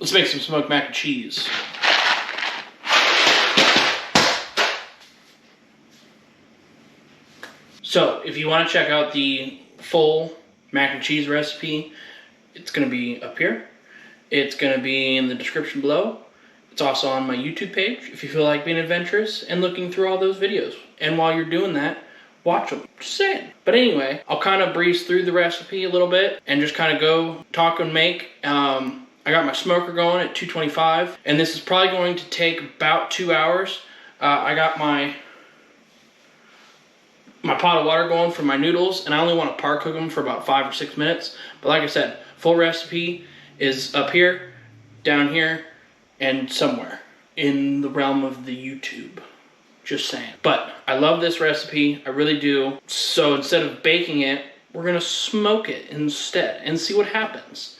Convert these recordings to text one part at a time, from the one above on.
Let's make some smoked mac and cheese. So, if you want to check out the full mac and cheese recipe, it's going to be up here. It's going to be in the description below. It's also on my YouTube page if you feel like being adventurous and looking through all those videos. And while you're doing that, watch them. Just saying. But anyway, I'll kind of breeze through the recipe a little bit and just kind of go talk and make. I got my smoker going at 225, and this is probably going to take about 2 hours. I got my pot of water going for my noodles, and I only want to par cook them for about 5 or 6 minutes. But like I said, full recipe is up here, down here, and somewhere in the realm of the YouTube. Just saying. But I love this recipe, I really do. So instead of baking it, we're gonna smoke it instead and see what happens.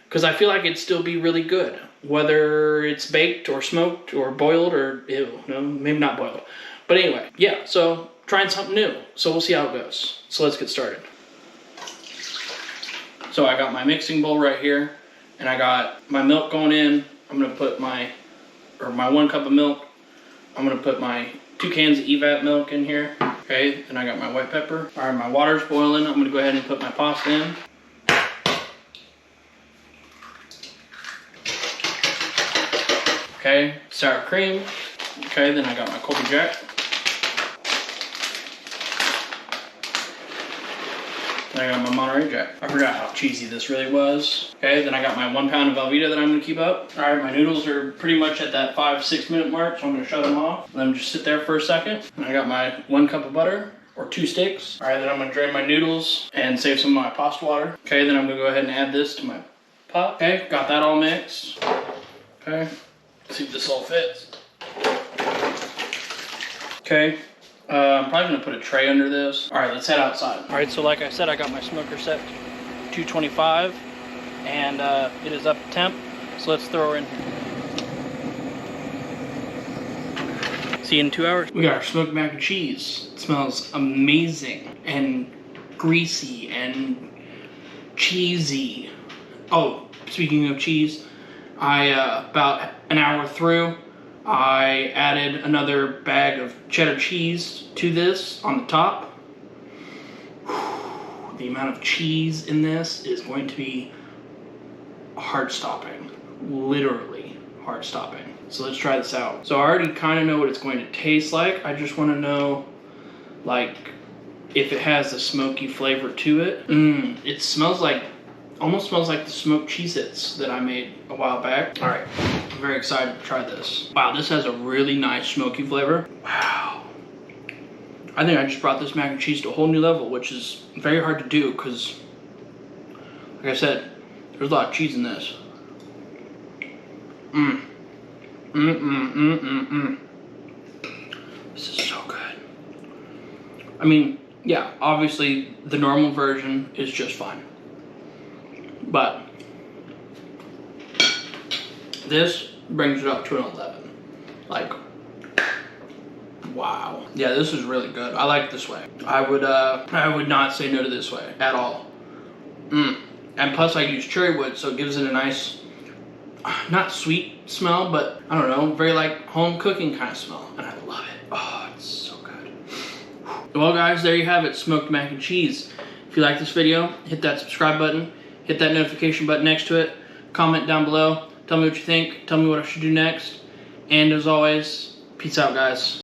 Because I feel like it'd still be really good, whether it's baked or smoked or boiled or, ew, no, maybe not boiled. But anyway, yeah, so trying something new. So we'll see how it goes. So let's get started. So I got my mixing bowl right here, and I got my milk going in. I'm gonna put my 1 cup of milk. I'm gonna put my 2 cans of EVAP milk in here. Okay, and I got my white pepper. All right, my water's boiling. I'm gonna go ahead and put my pasta in. Okay, sour cream. Okay, then I got my Colby Jack. Then I got my Monterey Jack. I forgot how cheesy this really was. Okay, then I got my 1 pound of Velveeta that I'm gonna keep up. All right, my noodles are pretty much at that 5-6 minute mark, so I'm gonna shut them off. Let them just sit there for a second. And I got my 1 cup of butter, or 2 sticks. All right, then I'm gonna drain my noodles and save some of my pasta water. Okay, then I'm gonna go ahead and add this to my pot. Okay, got that all mixed. Okay, see if this all fits. Okay. I'm probably gonna put a tray under this. All right, let's head outside. All right, so like I said, I got my smoker set to 225, and it is up to temp, so let's throw her in here. See you in 2 hours. We got our smoked mac and cheese. It smells amazing and greasy and cheesy. Oh, speaking of cheese, about an hour through, I added another bag of cheddar cheese to this on the top. Whew, the amount of cheese in this is going to be heart-stopping. Literally heart-stopping. So let's try this out. So I already kind of know what it's going to taste like. I just want to know, like, if it has a smoky flavor to it. It smells like, almost smells like the smoked Cheez-Its that I made a while back. All right. I'm very excited to try this. Wow, this has a really nice smoky flavor. Wow. I think I just brought this mac and cheese to a whole new level, which is very hard to do because, like I said, there's a lot of cheese in this. This is so good. I mean, yeah, obviously the normal version is just fine. But this brings it up to an 11. Like, wow. Yeah, this is really good. I like this way. I would not say no to this way at all. And plus I use cherry wood, so it gives it a nice, not sweet smell, but I don't know, very like home cooking kind of smell. And I love it. Oh, it's so good. Well guys, there you have it, smoked mac and cheese. If you like this video, hit that subscribe button, hit that notification button next to it, comment down below. Tell me what you think. Tell me what I should do next. And as always, peace out, guys.